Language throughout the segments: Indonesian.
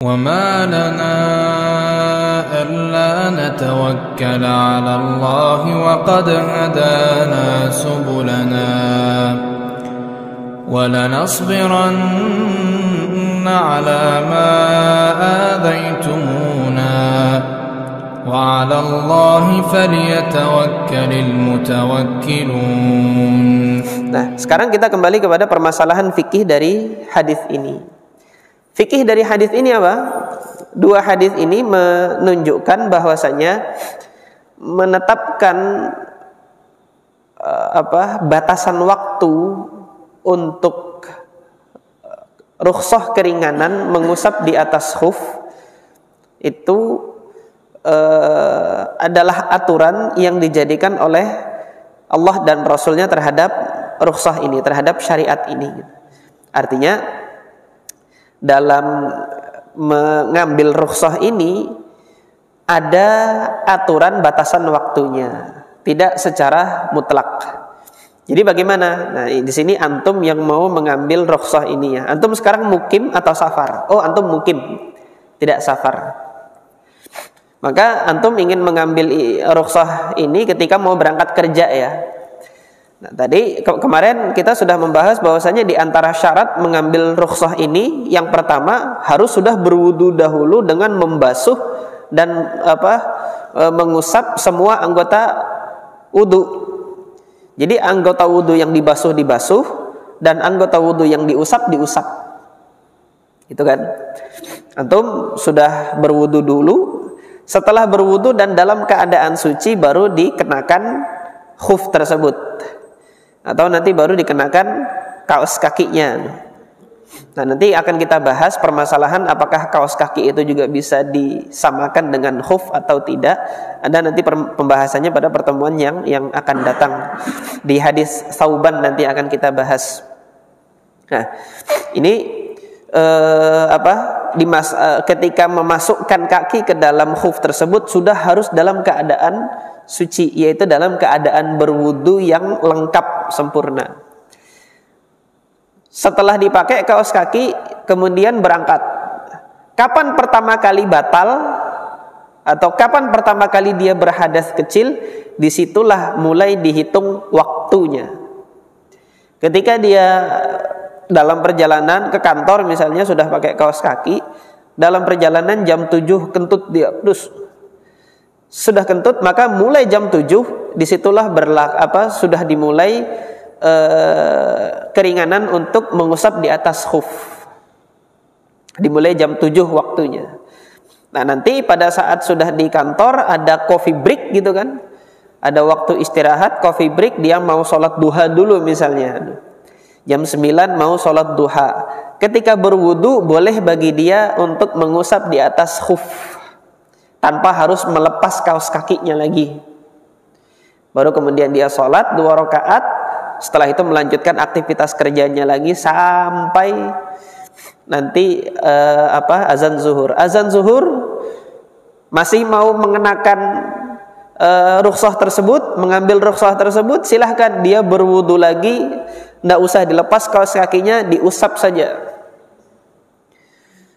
وما لنا ألا نتوكل على الله وقد هدانا سبلنا ولنصبرن على ما آذيتمونا وعلى الله فليتوكل المتوكلون. Nah, sekarang kita kembali kepada permasalahan fikih dari hadis ini. Fikih dari hadis ini apa? Dua hadis ini menunjukkan bahwasanya menetapkan batasan waktu untuk rukhsah keringanan mengusap di atas khuf itu adalah aturan yang dijadikan oleh Allah dan Rasulnya terhadap rukhsah ini, terhadap syariat ini. Artinya dalam mengambil rukhsah ini ada aturan batasan waktunya, tidak secara mutlak. Jadi bagaimana? Nah, di sini antum yang mau mengambil rukhsah ini ya. Antum sekarang mukim atau safar? Oh, antum mukim, tidak safar. Maka antum ingin mengambil rukhsah ini ketika mau berangkat kerja ya. Nah, tadi kemarin kita sudah membahas bahwasanya di antara syarat mengambil rukhsah ini yang pertama harus sudah berwudu dahulu dengan membasuh dan mengusap semua anggota wudu. Jadi anggota wudu yang dibasuh dan anggota wudu yang diusap. Itu kan. Antum sudah berwudu dulu, setelah berwudu dan dalam keadaan suci baru dikenakan khuf tersebut. Atau nanti baru dikenakan kaos kakinya. Nah, nanti akan kita bahas permasalahan apakah kaos kaki itu juga bisa disamakan dengan khuf atau tidak. Ada nanti pembahasannya pada pertemuan yang akan datang. Di hadis Tsauban nanti akan kita bahas. Nah, ini ketika memasukkan kaki ke dalam khuf tersebut sudah harus dalam keadaan suci, yaitu dalam keadaan berwudu yang lengkap sempurna. Setelah dipakai kaos kaki kemudian berangkat. Kapan pertama kali batal atau kapan pertama kali dia berhadas kecil, disitulah mulai dihitung waktunya. Ketika dia dalam perjalanan ke kantor misalnya sudah pakai kaos kaki, dalam perjalanan jam 7 kentut dia, terus sudah kentut, maka mulai jam 7 disitulah sudah dimulai keringanan untuk mengusap di atas khuf. Dimulai jam 7 waktunya. Nah, nanti pada saat sudah di kantor ada coffee break gitu kan. Ada waktu istirahat, coffee break, dia mau sholat duha dulu misalnya. Jam 9 mau sholat duha. Ketika berwudu boleh bagi dia untuk mengusap di atas khuf tanpa harus melepas kaos kakinya lagi. Baru kemudian dia sholat 2 rakaat. Setelah itu melanjutkan aktivitas kerjanya lagi sampai nanti azan zuhur. Azan zuhur masih mau mengenakan rukhsah tersebut, mengambil rukhsah tersebut, silahkan dia berwudu lagi, tidak usah dilepas kaos kakinya, diusap saja.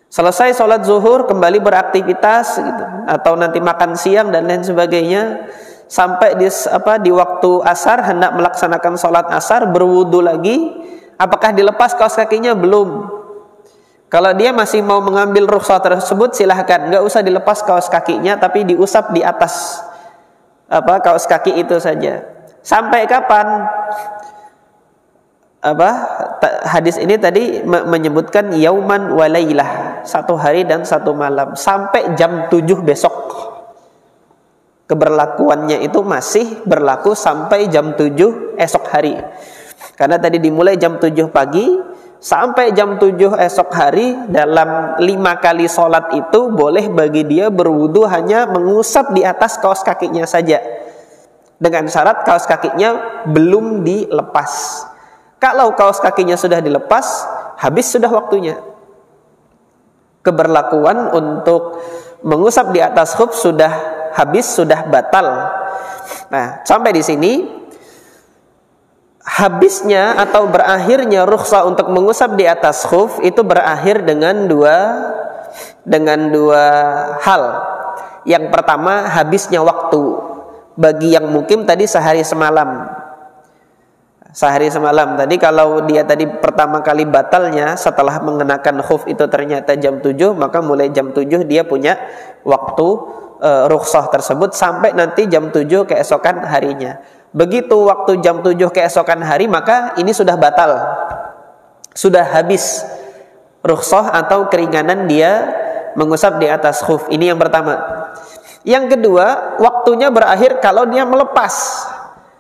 Selesai sholat zuhur kembali beraktivitas gitu, atau nanti makan siang dan lain sebagainya, sampai di waktu asar hendak melaksanakan sholat asar, berwudu lagi. Apakah dilepas kaos kakinya? Belum. Kalau dia masih mau mengambil rukhsah tersebut, silahkan, nggak usah dilepas kaos kakinya, tapi diusap di atas kaos kaki itu saja. Sampai kapan? Hadis ini tadi menyebutkan yauman walailah, 1 hari dan 1 malam, sampai jam 7 besok. Keberlakuannya itu masih berlaku sampai jam 7 esok hari. Karena tadi dimulai jam 7 pagi sampai jam 7 esok hari, dalam 5 kali sholat itu boleh bagi dia berwudu hanya mengusap di atas kaos kakinya saja, dengan syarat kaos kakinya belum dilepas. Kalau kaos kakinya sudah dilepas, habis sudah waktunya. Keberlakuan untuk mengusap di atas khuf sudah habis, sudah batal. Nah, sampai di sini habisnya atau berakhirnya rukhsah untuk mengusap di atas khuf itu berakhir dengan dengan dua hal. Yang pertama, habisnya waktu. Bagi yang mukim tadi sehari semalam. Sehari semalam tadi, kalau dia tadi pertama kali batalnya setelah mengenakan khuf itu ternyata jam 7, maka mulai jam 7 dia punya waktu rukhsah tersebut sampai nanti jam 7 keesokan harinya. Begitu waktu jam 7 keesokan hari, maka ini sudah batal. Sudah habis rukhsah atau keringanan dia mengusap di atas khuf. Ini yang pertama. Yang kedua, waktunya berakhir kalau dia melepas.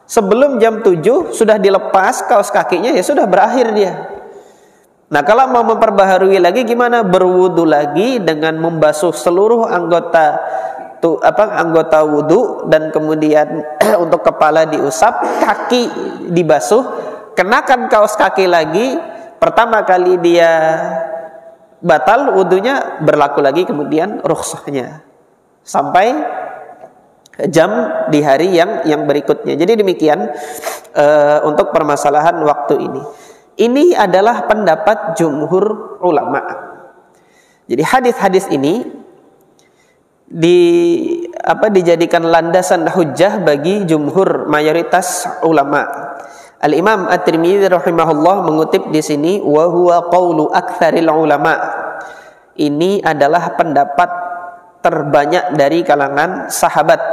Sebelum jam 7 sudah dilepas kaos kakinya, ya sudah berakhir dia. Nah, kalau mau memperbaharui lagi gimana? Berwudu lagi dengan membasuh seluruh anggota wudu, dan kemudian untuk kepala diusap, kaki dibasuh, kenakan kaos kaki lagi. Pertama kali dia batal wudunya, berlaku lagi kemudian rukhsahnya sampai jam di hari yang berikutnya. Jadi demikian untuk permasalahan waktu ini. Ini adalah pendapat jumhur ulama. Jadi hadis-hadis ini dijadikan landasan hujjah bagi jumhur mayoritas ulama. Al-Imam At-Tirmidzi rahimahullah mengutip di sini, wa huwa qaulu aktsaril ulama. Ini adalah pendapat terbanyak dari kalangan sahabat,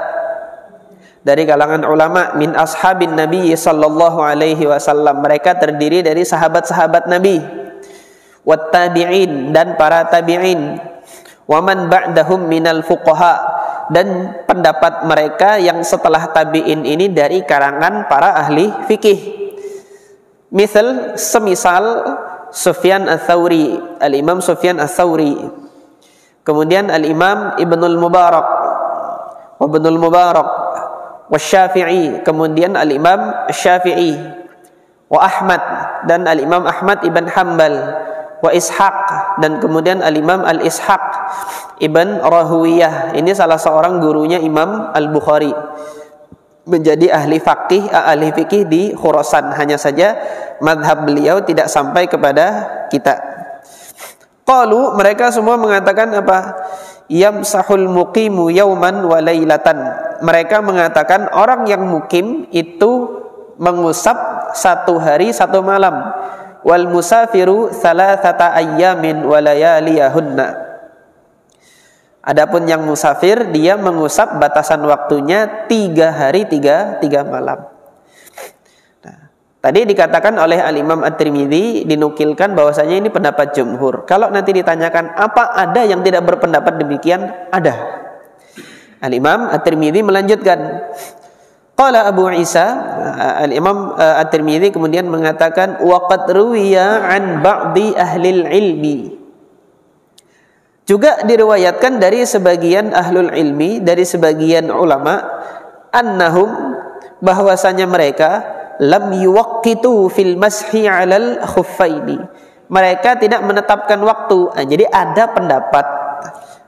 dari kalangan ulama, min ashabin Nabi sallallahu alaihi wasallam. Mereka terdiri dari sahabat-sahabat Nabi, wat tabi'in, dan para tabi'in, wa man ba'dahum minal fuqaha, dan pendapat mereka yang setelah tabi'in ini dari kalangan para ahli fikih. Semisal Sufyan Ats-Tsauri, Al-Imam Sufyan Ats-Tsauri, kemudian Al-Imam Ibnul Mubarak, wa Syafi'i, kemudian Al-Imam Syafi'i, wa Ahmad, dan Al-Imam Ahmad ibn Hanbal, wa Ishaq, dan kemudian Al-Imam Al-Ishaq ibn Rahwiyah. Ini salah seorang gurunya Imam Al-Bukhari, menjadi ahli fikih di Khurasan. Hanya saja madhab beliau tidak sampai kepada kita. Qalu, mereka semua mengatakan apa? Yamsahul muqimu yauman wa lailatan. Mereka mengatakan orang yang mukim itu mengusap 1 hari 1 malam. Wal musafiru thalathata ayyamin wa layaliyahunna. Adapun yang musafir, dia mengusap batasan waktunya 3 hari 3 malam. Nah, tadi dikatakan oleh Al-Imam At-Tirmidzi, dinukilkan bahwasanya ini pendapat jumhur. Kalau nanti ditanyakan apa ada yang tidak berpendapat demikian? Ada. Al-Imam At-Tirmidzi melanjutkan, qala Abu Isa, Al-Imam At-Tirmidzi kemudian mengatakan, wa qad ruwiya an ba'di ahlil ilmi. Juga diriwayatkan dari sebagian ahlul ilmi, dari sebagian ulama, annahum, bahwasanya mereka lam yuwaqqitu fil mashi 'alal khuffaini. Mereka tidak menetapkan waktu. Nah, jadi ada pendapat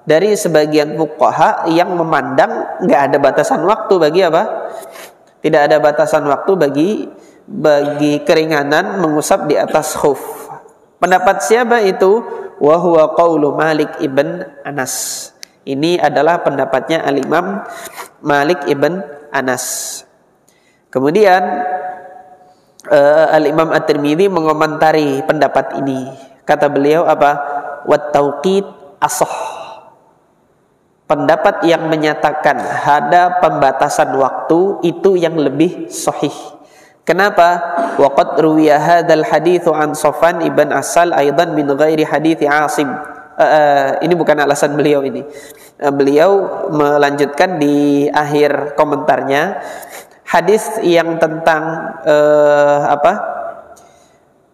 dari sebagian fuqaha yang memandang enggak ada batasan waktu bagi apa? Tidak ada batasan waktu bagi keringanan mengusap di atas khuf. Pendapat siapa itu? Wa huwa qaulu Malik ibn Anas. Ini adalah pendapatnya Al-Imam Malik ibn Anas. Kemudian Al-Imam At-Tirmidzi mengomentari pendapat ini. Kata beliau apa? Wat tauqit ashah. Pendapat yang menyatakan ada pembatasan waktu itu yang lebih sahih. Kenapa? Waqad ruwiya hadzal haditsu an Safwan ibn Asal aidan min ghairi hadits Asim. Ini bukan alasan beliau ini. Beliau melanjutkan di akhir komentarnya, hadis yang tentang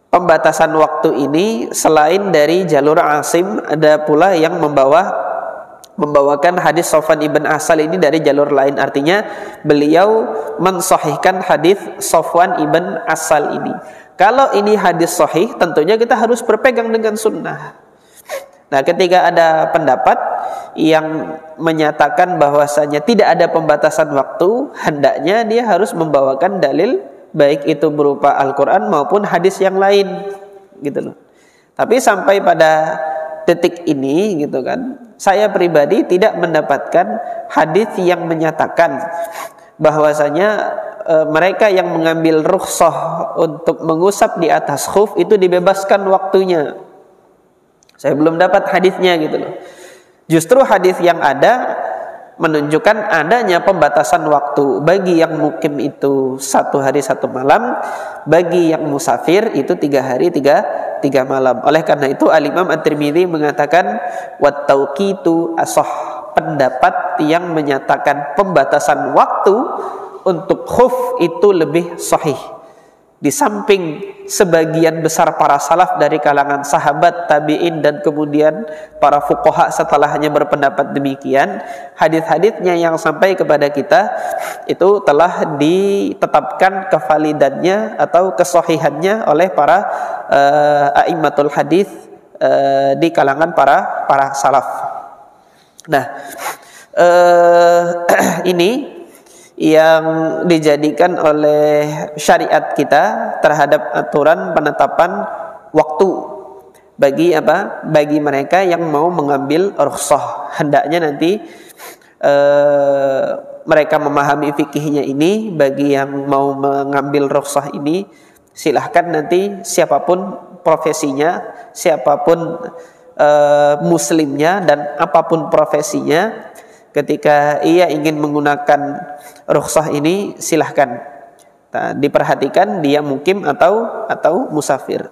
pembatasan waktu ini selain dari jalur Asim, ada pula yang membawakan hadis Safwan ibn Asal ini dari jalur lain. Artinya beliau mensahihkan hadis Safwan ibn Asal ini. Kalau ini hadis sahih, tentunya kita harus berpegang dengan sunnah. Nah, ketika ada pendapat yang menyatakan bahwasanya tidak ada pembatasan waktu, hendaknya dia harus membawakan dalil, baik itu berupa Al-Quran maupun hadis yang lain, gitu loh. Tapi sampai pada detik ini gitu kan, saya pribadi tidak mendapatkan hadis yang menyatakan bahwasanya mereka yang mengambil rukhsah untuk mengusap di atas khuf itu dibebaskan waktunya. Saya belum dapat hadisnya gitu loh. Justru hadis yang ada menunjukkan adanya pembatasan waktu. Bagi yang mukim itu 1 hari 1 malam, bagi yang musafir itu 3 hari 3 malam. Oleh karena itu Al-Imam At-Tirmidzi mengatakan wat tauqitu ashah, pendapat yang menyatakan pembatasan waktu untuk khuf itu lebih sahih. Di samping sebagian besar para salaf dari kalangan sahabat, tabi'in, dan kemudian para fuqaha setelahnya berpendapat demikian, hadis-hadisnya yang sampai kepada kita itu telah ditetapkan kevalidannya atau kesahihannya oleh para a'immatul hadis di kalangan para salaf. Nah, ini yang dijadikan oleh syariat kita terhadap aturan penetapan waktu bagi apa? Bagi mereka yang mau mengambil rukhsah. Hendaknya nanti mereka memahami fikihnya ini. Bagi yang mau mengambil rukhsah ini, silahkan nanti siapapun profesinya, siapapun muslimnya dan apapun profesinya, ketika ia ingin menggunakan rukhsah ini silahkan. Nah, diperhatikan dia mukim atau musafir.